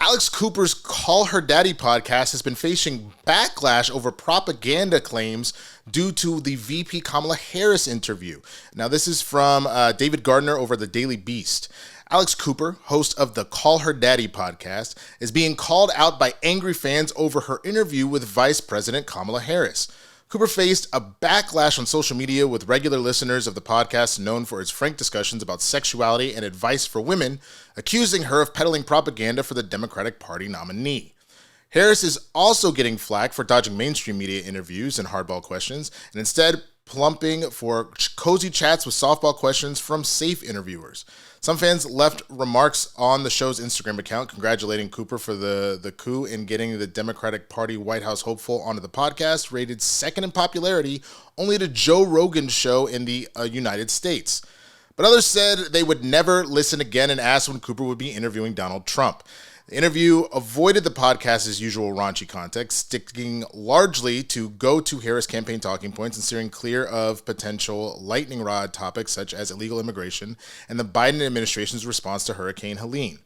Alex Cooper's Call Her Daddy podcast has been facing backlash over propaganda claims due to the VP Kamala Harris interview. Now, this is from David Gardner over the Daily Beast. Alex Cooper, host of the Call Her Daddy podcast, is being called out by angry fans over her interview with Vice President Kamala Harris. Cooper faced a backlash on social media, with regular listeners of the podcast, known for its frank discussions about sexuality and advice for women, accusing her of peddling propaganda for the Democratic Party nominee. Harris is also getting flack for dodging mainstream media interviews and hardball questions, and instead plumping for cozy chats with softball questions from safe interviewers. Some fans left remarks on the show's Instagram account congratulating Cooper for the coup in getting the Democratic Party White House hopeful onto the podcast, rated second in popularity only to Joe Rogan's show in the United States. But others said they would never listen again and asked when Cooper would be interviewing Donald Trump. The interview avoided the podcast's usual raunchy context, sticking largely to go-to Harris campaign talking points and steering clear of potential lightning rod topics such as illegal immigration and the Biden administration's response to Hurricane Helene.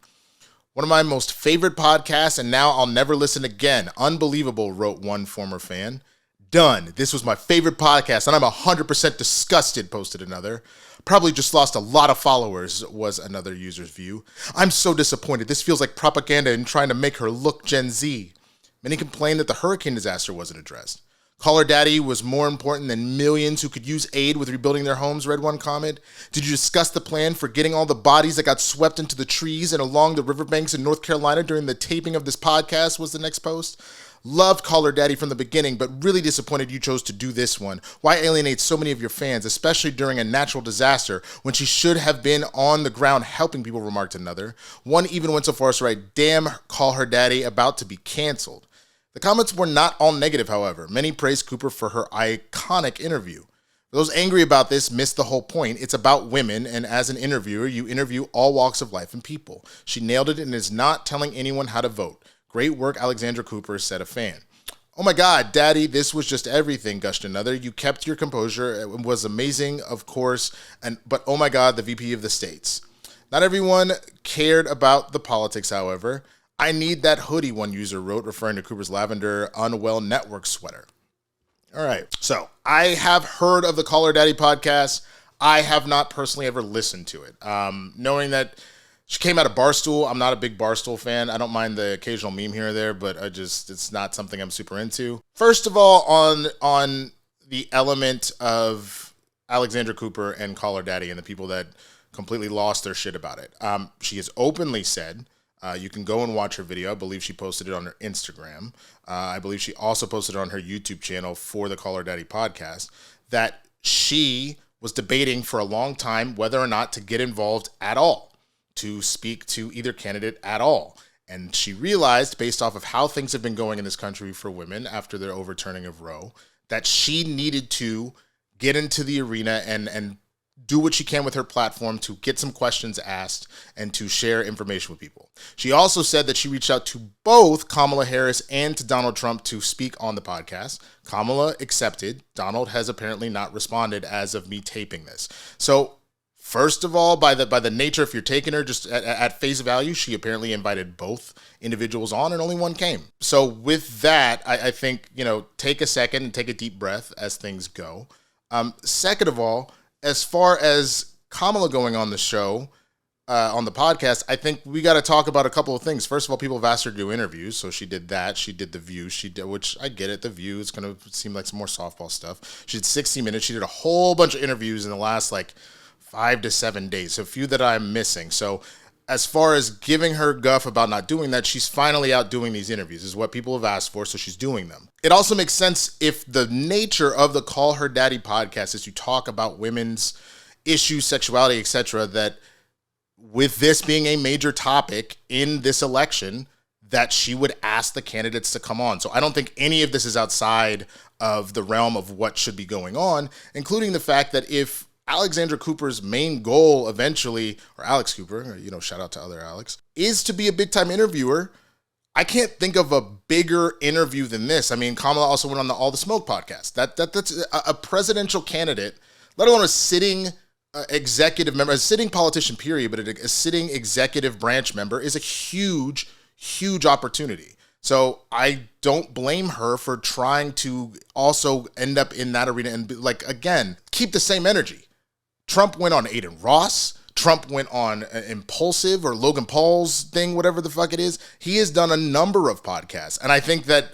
"One of my most favorite podcasts, and now I'll never listen again. Unbelievable," wrote one former fan. "Done. This was my favorite podcast, and I'm 100% disgusted," posted another. "Probably just lost a lot of followers," was another user's view. "I'm so disappointed. This feels like propaganda and trying to make her look Gen Z." Many complained that the hurricane disaster wasn't addressed. "Call Her Daddy was more important than millions who could use aid with rebuilding their homes," read one comment. "Did you discuss the plan for getting all the bodies that got swept into the trees and along the riverbanks in North Carolina during the taping of this podcast?" was the next post. "Loved Call Her Daddy from the beginning, but really disappointed you chose to do this one. Why alienate so many of your fans, especially during a natural disaster, when she should have been on the ground helping people," remarked another. One even went so far as to write, "Damn, Call Her Daddy, about to be canceled." The comments were not all negative, however. Many praised Cooper for her iconic interview. Those angry about this missed the whole point. It's about women, and as an interviewer, you interview all walks of life and people. She nailed it and is not telling anyone how to vote. "Great work, Alexandra Cooper," said a fan. "Oh my God, Daddy, this was just everything," gushed another. "You kept your composure. It was amazing, of course, but oh my God, the VP of the States." Not everyone cared about the politics, however. "I need that hoodie," one user wrote, referring to Cooper's lavender Unwell Network sweater. All right, so I have heard of the Call Her Daddy podcast. I have not personally ever listened to it. Knowing that she came out of Barstool. I'm not a big Barstool fan. I don't mind the occasional meme here or there, but it's not something I'm super into. First of all, on the element of Alexandra Cooper and Call Her Daddy and the people that completely lost their shit about it. She has openly said, you can go and watch her video. I believe she posted it on her Instagram. I believe she also posted it on her YouTube channel for the Call Her Daddy podcast, that she was debating for a long time whether or not to get involved at all, to speak to either candidate at all. And she realized, based off of how things have been going in this country for women after their overturning of Roe, that she needed to get into the arena and do what she can with her platform to get some questions asked and to share information with people. She also said that she reached out to both Kamala Harris and to Donald Trump to speak on the podcast. Kamala accepted. Donald has apparently not responded as of me taping this. So first of all, by the nature, if you're taking her just at face value, she apparently invited both individuals on and only one came. So with that, I think, take a second and take a deep breath as things go. Second of all, as far as Kamala going on the show, on the podcast, I think we got to talk about a couple of things. First of all, people have asked her to do interviews, so she did that. She did The View, which I get it. The View is going to seem like some more softball stuff. She did 60 Minutes. She did a whole bunch of interviews in the last 5 to 7 days, so a few that I'm missing. So as far as giving her guff about not doing that, she's finally out doing these interviews, is what people have asked for, so she's doing them. It also makes sense if the nature of the Call Her Daddy podcast is to talk about women's issues, sexuality, etc., that with this being a major topic in this election, that she would ask the candidates to come on. So I don't think any of this is outside of the realm of what should be going on, including the fact that if Alexandra Cooper's main goal eventually, or Alex Cooper, shout out to other Alex, is to be a big time interviewer, I can't think of a bigger interview than this. I mean, Kamala also went on the All the Smoke podcast. That's a presidential candidate, let alone a sitting executive member, a sitting politician, period, but a sitting executive branch member is a huge, huge opportunity. So I don't blame her for trying to also end up in that arena and like, again, keep the same energy. Trump went on Aiden Ross. Trump went on Impulsive or Logan Paul's thing, whatever the fuck it is. He has done a number of podcasts. And I think that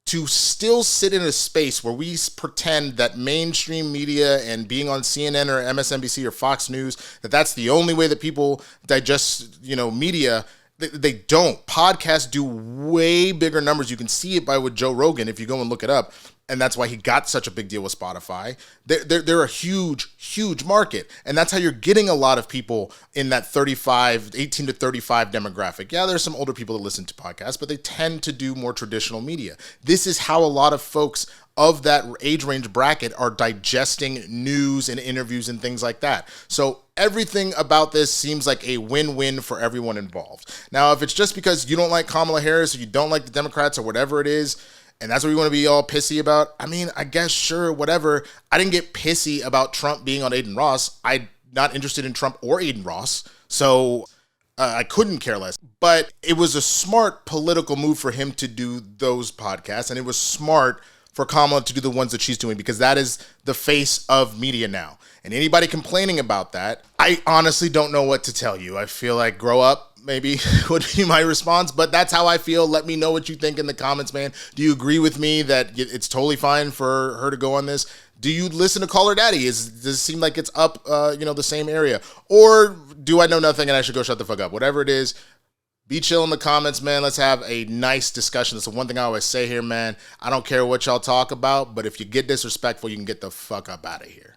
to still sit in a space where we pretend that mainstream media and being on CNN or MSNBC or Fox News, that's the only way that people digest, media, they don't. Podcasts do way bigger numbers. You can see it with Joe Rogan if you go and look it up. And that's why he got such a big deal with Spotify. They're a huge, huge market. And that's how you're getting a lot of people in that 18 to 35 demographic. Yeah, there's some older people that listen to podcasts, but they tend to do more traditional media. This is how a lot of folks of that age range bracket are digesting news and interviews and things like that. So everything about this seems like a win-win for everyone involved. Now, if it's just because you don't like Kamala Harris or you don't like the Democrats or whatever it is, and that's what we want to be all pissy about, I mean, I guess, sure, whatever. I didn't get pissy about Trump being on Aiden Ross. I'm not interested in Trump or Aiden Ross, so I couldn't care less. But it was a smart political move for him to do those podcasts, and it was smart for Kamala to do the ones that she's doing, because that is the face of media now. And anybody complaining about that, I honestly don't know what to tell you. I feel like grow up, maybe, would be my response, but that's how I feel. Let me know what you think in the comments, man. Do you agree with me that it's totally fine for her to go on this? Do you listen to Call Her Daddy? Does it seem like it's up, the same area? Or do I know nothing and I should go shut the fuck up? Whatever it is, be chill in the comments, man. Let's have a nice discussion. That's the one thing I always say here, man. I don't care what y'all talk about, but if you get disrespectful, you can get the fuck up out of here.